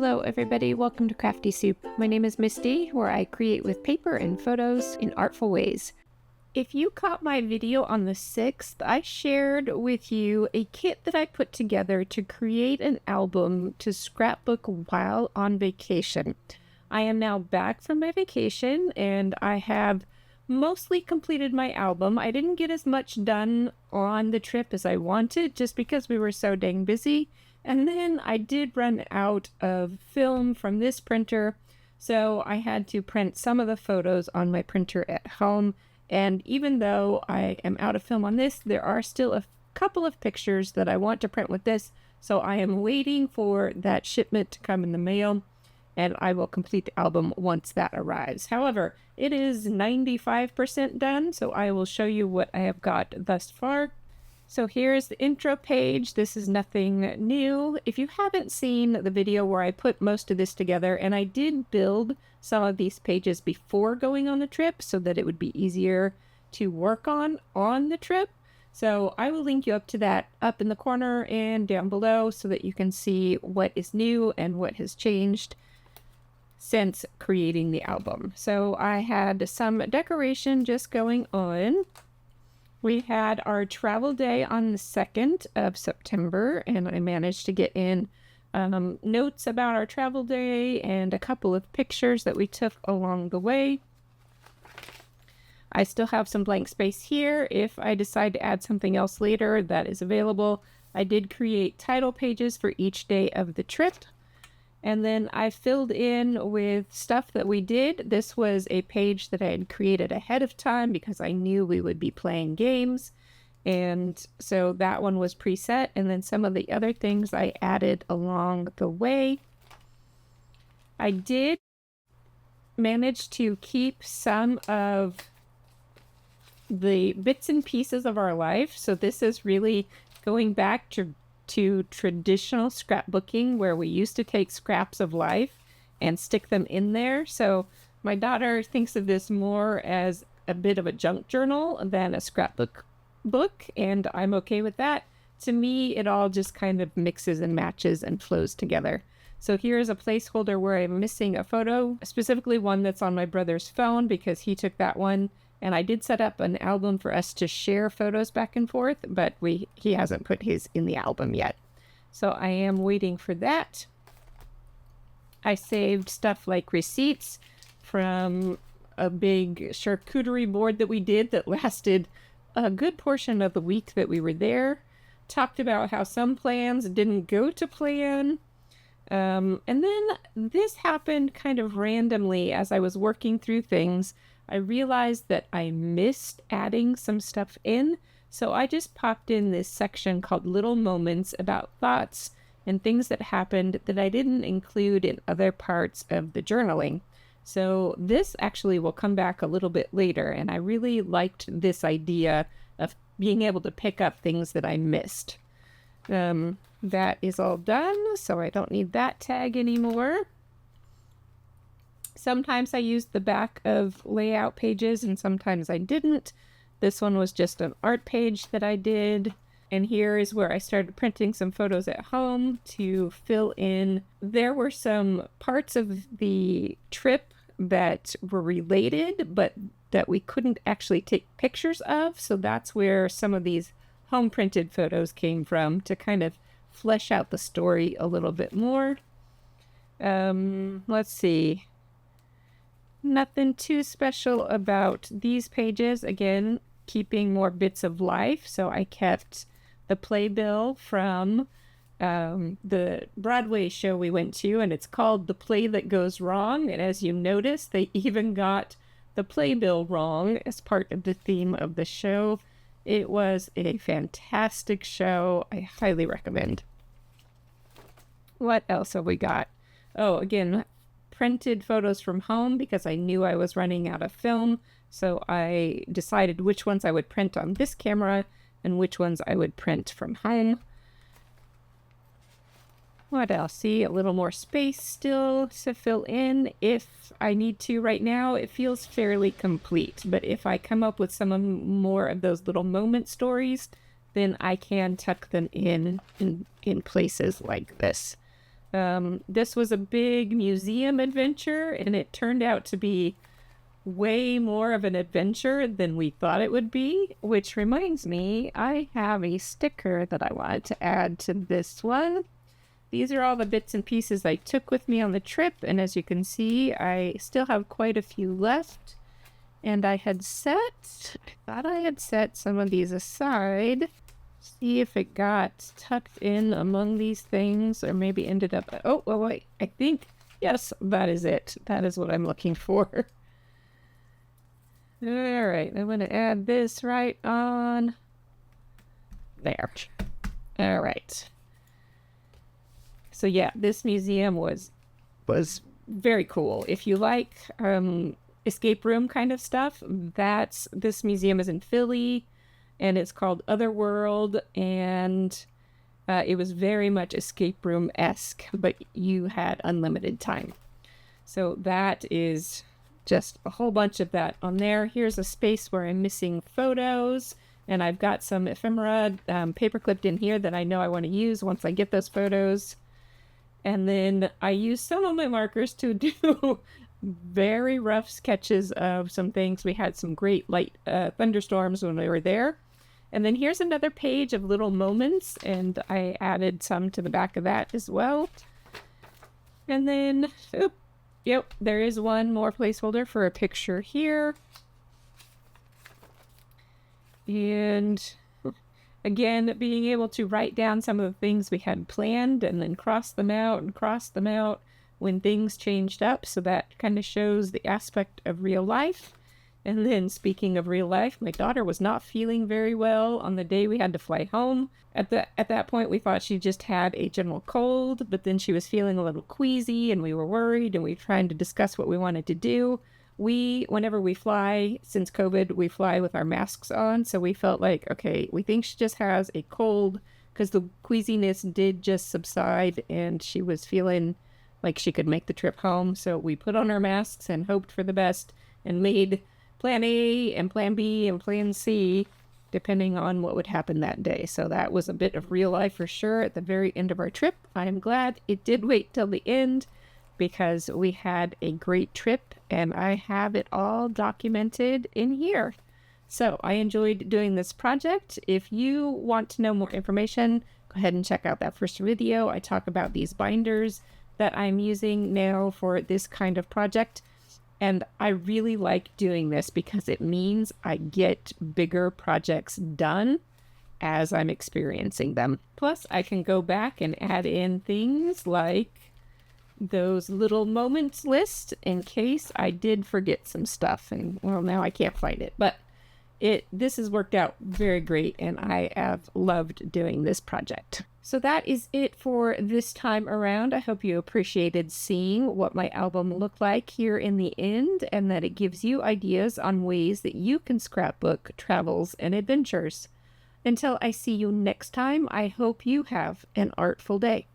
Hello everybody, welcome to Crafty Soup. My name is Misty, where I create with paper and photos in artful ways. If you caught my video on the 6th, I shared with you a kit that I put together to create an album to scrapbook while on vacation. I am now back from my vacation and I have mostly completed my album. I didn't get as much done on the trip as I wanted just because we were so dang busy. And then I did run out of film from this printer, so I had to print some of the photos on my printer at home. And even though I am out of film on this, there are still a couple of pictures that I want to print with this. So I am waiting for that shipment to come in the mail, and I will complete the album once that arrives. However, it is 95% done, so I will show you what I have got thus far. So here's the intro page. This is nothing new. If you haven't seen the video where I put most of this together, and I did build some of these pages before going on the trip so that it would be easier to work on the trip. So I will link you up to that up in the corner and down below so that you can see what is new and what has changed since creating the album. So I had some decoration just going on. We had our travel day on the 2nd of September, and I managed to get in notes about our travel day and a couple of pictures that we took along the way. I still have some blank space here. If I decide to add something else later, that is available. I did create title pages for each day of the trip. And then I filled in with stuff that we did. This was a page that I had created ahead of time because I knew we would be playing games. And so that one was preset. And then some of the other things I added along the way. I did manage to keep some of the bits and pieces of our life. So this is really going back to traditional scrapbooking, where we used to take scraps of life and stick them in there. So my daughter thinks of this more as a bit of a junk journal than a scrapbook book, and I'm okay with that. To me, it all just kind of mixes and matches and flows together. So here's a placeholder where I'm missing a photo, specifically one that's on my brother's phone because he took that one. And I did set up an album for us to share photos back and forth, but he hasn't put his in the album yet. So I am waiting for that. I saved stuff like receipts from a big charcuterie board that we did that lasted a good portion of the week that we were there. Talked about how some plans didn't go to plan. And then this happened kind of randomly as I was working through things. I realized that I missed adding some stuff in, so I just popped in this section called Little Moments about thoughts and things that happened that I didn't include in other parts of the journaling. So this actually will come back a little bit later, and I really liked this idea of being able to pick up things that I missed. That is all done, so I don't need that tag anymore. Sometimes I used the back of layout pages and sometimes I didn't. This one was just an art page that I did. And here is where I started printing some photos at home to fill in. There were some parts of the trip that were related, but that we couldn't actually take pictures of. So that's where some of these home printed photos came from to kind of flesh out the story a little bit more. Let's see. Nothing too special about these pages. Again, keeping more bits of life. So I kept the playbill from the Broadway show we went to, and it's called The Play That Goes Wrong. And as you notice, they even got the playbill wrong as part of the theme of the show. It was a fantastic show. I highly recommend. What else have we got? Oh, again, printed photos from home because I knew I was running out of film. So I decided which ones I would print on this camera and which ones I would print from home. What else? See, a little more space still to fill in if I need to right now. It feels fairly complete, but if I come up with some more of those little moment stories, then I can tuck them in places like this. This was a big museum adventure, and it turned out to be way more of an adventure than we thought it would be, which reminds me, I have a sticker that I wanted to add to this one. These are all the bits and pieces I took with me on the trip, and as you can see, I still have quite a few left. And I thought I had set some of these aside. See if it got tucked in among these things, or maybe ended up, oh, wait, I think, yes, that is it. That is what I'm looking for. All right, I'm going to add this right on there. All right. So yeah, this museum was very cool. If you like escape room kind of stuff, this museum is in Philly, and it's called Otherworld, and it was very much escape room-esque, but you had unlimited time. So that is just a whole bunch of that on there. Here's a space where I'm missing photos, and I've got some ephemera paper clipped in here that I know I want to use once I get those photos. And then I used some of my markers to do very rough sketches of some things. We had some great light thunderstorms when we were there. And then here's another page of little moments, and I added some to the back of that as well. And then, yep, there is one more placeholder for a picture here. And again, being able to write down some of the things we had planned and then cross them out when things changed up. So that kind of shows the aspect of real life. And then speaking of real life, my daughter was not feeling very well on the day we had to fly home. At that point, we thought she just had a general cold, but then she was feeling a little queasy, and we were worried, and we were trying to discuss what we wanted to do. Whenever we fly, since COVID, we fly with our masks on, so we felt like, okay, we think she just has a cold, because the queasiness did just subside, and she was feeling like she could make the trip home. So we put on our masks and hoped for the best, and made Plan A and Plan B and Plan C, depending on what would happen that day. So that was a bit of real life for sure at the very end of our trip. I am glad it did wait till the end, because we had a great trip, and I have it all documented in here. So I enjoyed doing this project. If you want to know more information, go ahead and check out that first video. I talk about these binders that I'm using now for this kind of project. And I really like doing this because it means I get bigger projects done as I'm experiencing them. Plus, I can go back and add in things like those little moments list in case I did forget some stuff. And well, now I can't find it, but this has worked out very great, and I have loved doing this project. So that is it for this time around. I hope you appreciated seeing what my album looked like here in the end, and that it gives you ideas on ways that you can scrapbook travels and adventures. Until I see you next time, I hope you have an artful day.